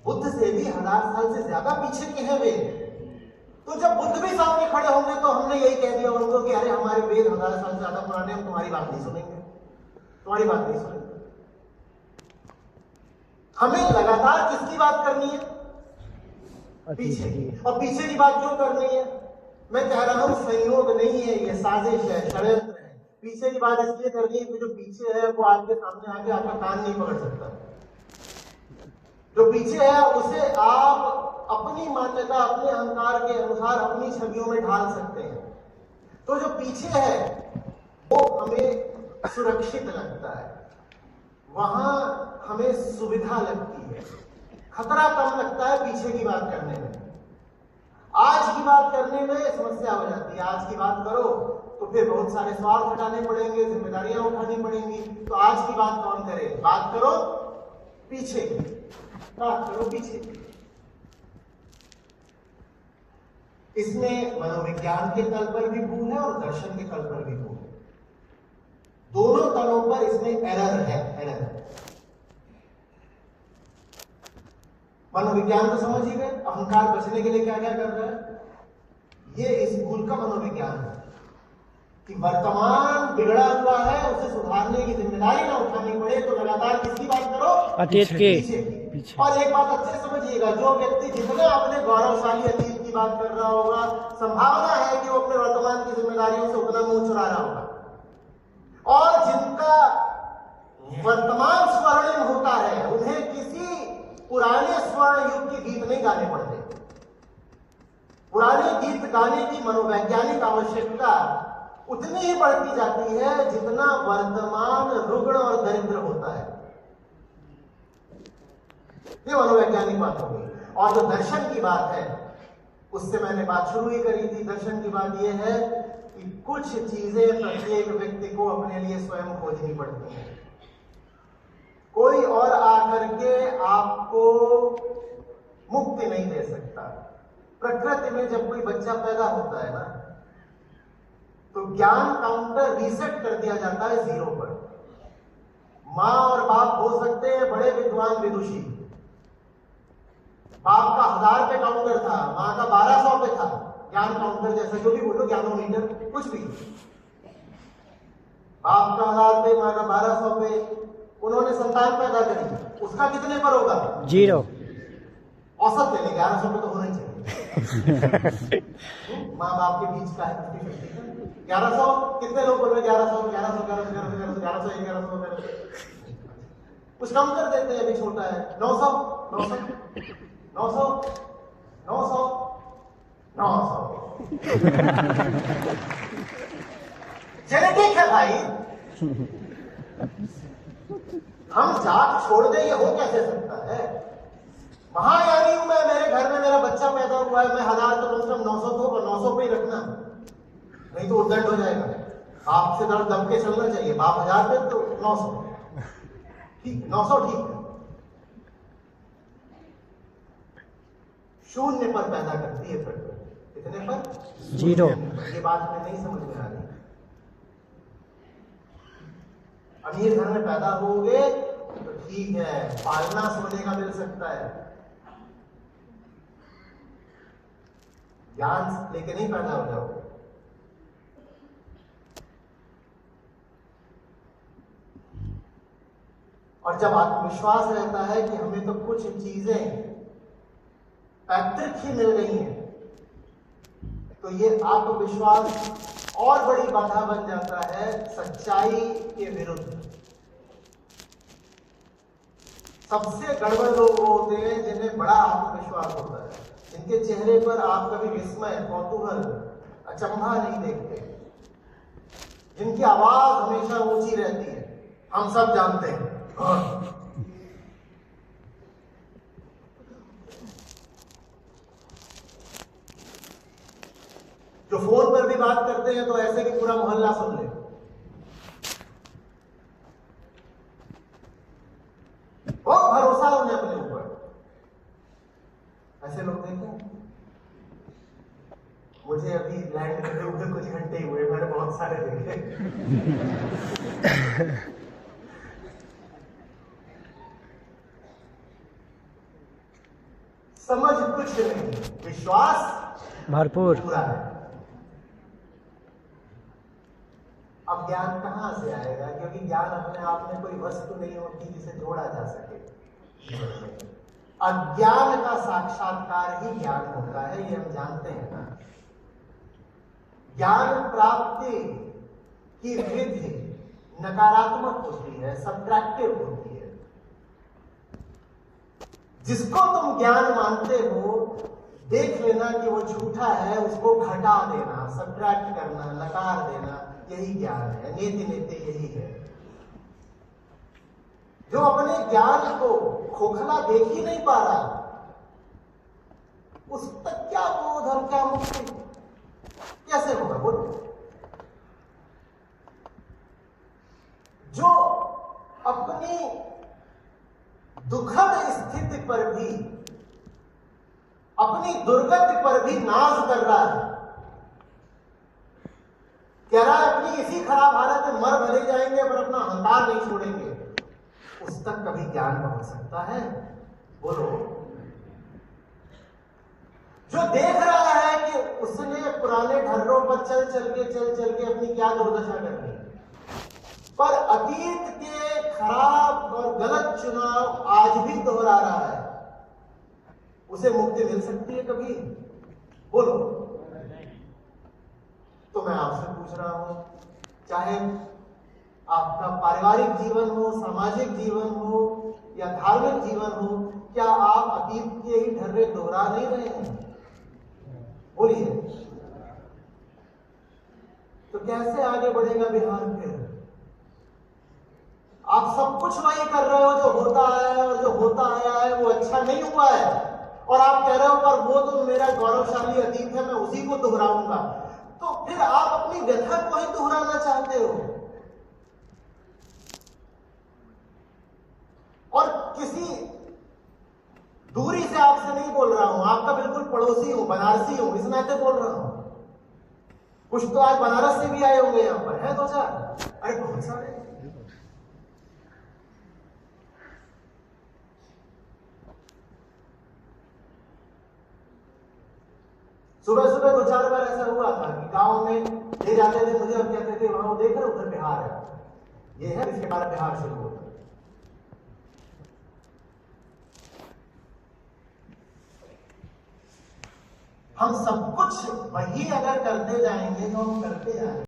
बुद्ध से भी 1000 साल से ज्यादा पीछे के हैं वेद। तो जब बुद्ध भी सामने खड़े होंगे तो हमने यही कह दिया उनको कि अरे हमारे वेद 1000 साल से ज्यादा पुराने, हम तुम्हारी बात नहीं सुनेंगे, तुम्हारी बात नहीं सुनेंगे। हमें लगातार किसकी बात करनी है? पीछे की। और पीछे की बात क्यों करनी है? मैं कह रहा हूं संयोग नहीं है, ये साजिश है, षड्यंत्र है। पीछे की बात इसलिए करनी है कि जो पीछे है वो आपके सामने आके आपका कान नहीं पकड़ सकता। जो पीछे है उसे आप अपनी मान्यता, अपने अहंकार के अनुसार अपनी छवियों में ढाल सकते हैं। तो जो पीछे है वो हमें सुरक्षित लगता है, वहां हमें सुविधा लगती है, खतरा कम लगता है पीछे की बात करने में। आज की बात करने में समस्या हो जाती है। आज की बात करो तो फिर बहुत सारे स्वार्थ हटाने पड़ेंगे, जिम्मेदारियां उठानी पड़ेंगी। तो आज की बात कौन करे? बात करो पीछे की, बात करो पीछे की। इसमें मनोविज्ञान के तल पर भी भूल है और दर्शन के तल पर भी भूल है। दोनों तलों पर इसमें एरर है, एरर। मनोविज्ञान तो समझ ही गए, अहंकार बचने के लिए क्या क्या कर रहा है। ये इस भूल का मनोविज्ञान है कि वर्तमान बिगड़ा हुआ है, उसे सुधारने की जिम्मेदारी ना उठानी पड़े तो लगातार किसकी बात करो? अतीत के पीछे। और एक बात अच्छे समझिएगा, जो व्यक्ति जितना अपने गौरवशाली अतीत की बात कर रहा होगा, संभावना है कि वो अपने वर्तमान की जिम्मेदारियों से उतना मुंह चुरा रहा होगा। और जिनका वर्तमान स्वर्णिम होता है उन्हें किसी पुराने स्वर्ण युग के गीत नहीं गाने पड़ते। पुराने गीत गाने की मनोवैज्ञानिक आवश्यकता उतनी ही बढ़ती जाती है जितना वर्तमान रुग्ण और दरिद्र होता है। ये मनोवैज्ञानिक बात हो गई। और जो दर्शन की बात है उससे मैंने बात शुरू ही करी थी। दर्शन की बात यह है कि कुछ चीजें प्रत्येक व्यक्ति को अपने लिए स्वयं खोजनी पड़ती हैं। कोई और आकर के आपको मुक्ति नहीं दे सकता। प्रकृति में जब कोई बच्चा पैदा होता है ना, तो ज्ञान काउंटर रीसेट कर दिया जाता है 0 पर। मां और बाप हो सकते हैं बड़े विद्वान विदुषी। बाप का 1000 पे काउंटर था, मां का 1200 पे था। ज्ञान काउंटर जैसा जो भी बोलो, ज्ञानोमीटर, कुछ भी। बाप का 1000 पे, मां का 1200 पे। उन्होंने संतान पैदा करी, उसका कितने पर होगा? 0। औसत ले लेंगे, 1100 पे तो होना ही चाहिए। माँ बाप के बीच का है 1100। कितने लोग बोल रहे? 1100 कुछ कम कर देते हैं, अभी छोटा है। 900 900 900 900 900 जेनेटिक है भाई। हम जात छोड़ दे, ये हो कैसे सकता है? महायानी हूं मैं, मेरे घर में मेरा बच्चा पैदा हुआ है, मैं 1000 तो कम से कम 900 तो 900 पे ही रखना, नहीं तो उद्दंड हो जाएगा। आपसे दब के चलना चाहिए। बाप 1000 पे तो 900 ठीक, 900 ठीक है। शून्य पर पैदा करती है प्रकृति। कितने पर? 0। ये बात हमें नहीं समझ में आ रही। अमीर घर में पैदा होगे तो ठीक है, पालना सोने का मिल सकता है, ज्ञान लेके नहीं पैदा हो जाओगे। और जब आत्मविश्वास रहता है कि हमें तो कुछ चीजें पैतृक ही मिल गई हैं, तो ये आत्मविश्वास और बड़ी बाधा बन जाता है सच्चाई के विरुद्ध। सबसे गड़बड़ लोग वो होते हैं जिन्हें बड़ा आत्मविश्वास होता है, जिनके चेहरे पर आप कभी विस्मय, कौतूहल, अचंभा नहीं देखते, जिनकी आवाज हमेशा ऊंची रहती है, हम सब जानते हैं। जो फोन पर भी बात करते हैं तो ऐसे कि पूरा मोहल्ला सुन ले। बहुत भरोसा उन्हें अपने ऊपर। ऐसे लोग देखे मुझे अभी लैंड करते हुए कुछ घंटे ही हुए, मैंने बहुत सारे देखे। समझ कुछ नहीं, विश्वास भरपूर। पूरा है। अब ज्ञान कहां से आएगा? क्योंकि ज्ञान अपने आप में कोई वस्तु नहीं होती जिसे जोड़ा जा सके जीवन में। अज्ञान का साक्षात्कार ही ज्ञान होता है, ये हम जानते हैं ना। ज्ञान प्राप्ति की विधि नकारात्मक होती है, सब्ट्रैक्टिव होती है। जिसको तुम ज्ञान मानते हो, देख लेना कि वो झूठा है, उसको घटा देना, सब्ट्रैक्ट करना, नकार देना, यही ज्ञान है। नेति नेति यही है। जो अपने ज्ञान को खोखला देख ही नहीं पा रहा, उस तक क्या बोध और क्या मुक्ति कैसे होगा? बोलो। जो अपनी दुखद स्थिति पर भी, अपनी दुर्गति पर भी नाज कर रहा है, कह रहा है अपनी इसी खराब हालत में मर भले जाएंगे पर अपना अहंकार नहीं छोड़ेंगे, उस तक कभी ज्ञान पहुंच सकता है? बोलो। जो देख रहा है कि उसने पुराने ढर्रों पर चल चल के अपनी क्या दुर्दशा कर ली, पर अतीत के खराब और गलत चुनाव आज भी दोहरा रहा है, उसे मुक्ति मिल सकती है कभी? बोलो। तो मैं आपसे पूछ रहा हूं, चाहे आपका पारिवारिक जीवन हो, सामाजिक जीवन हो या धार्मिक जीवन हो, क्या आप अतीत के ही ढर्रे दोहरा नहीं रहे हैं? बोलिए। तो कैसे आगे बढ़ेगा बिहार फिर? आप सब कुछ वही कर रहे हो जो होता है, और जो होता आया है वो अच्छा नहीं हुआ है, और आप कह रहे हो पर वो तो मेरा गौरवशाली अतीत है, मैं उसी को दोहराऊंगा। तो फिर आप अपनी व्यथा को ही दोहराना चाहते हो। और किसी दूरी से आपसे नहीं बोल रहा हूं, आपका बिल्कुल पड़ोसी हूं, बनारसी हूं, इस नाते बोल रहा हूं। कुछ तो आज बनारस से भी आए होंगे यहां पर, है दो चार, अरे बहुत सारे। सुबह सुबह दो चार बार ऐसा हुआ था कि गांव में ले जाते थे मुझे, और कहते थे वहां वो देख रहे उधर बिहार है, ये है, इसके बाद बिहार शुरू होता। हम सब कुछ वही अगर करते जाएंगे जो हम करते जाएंगे,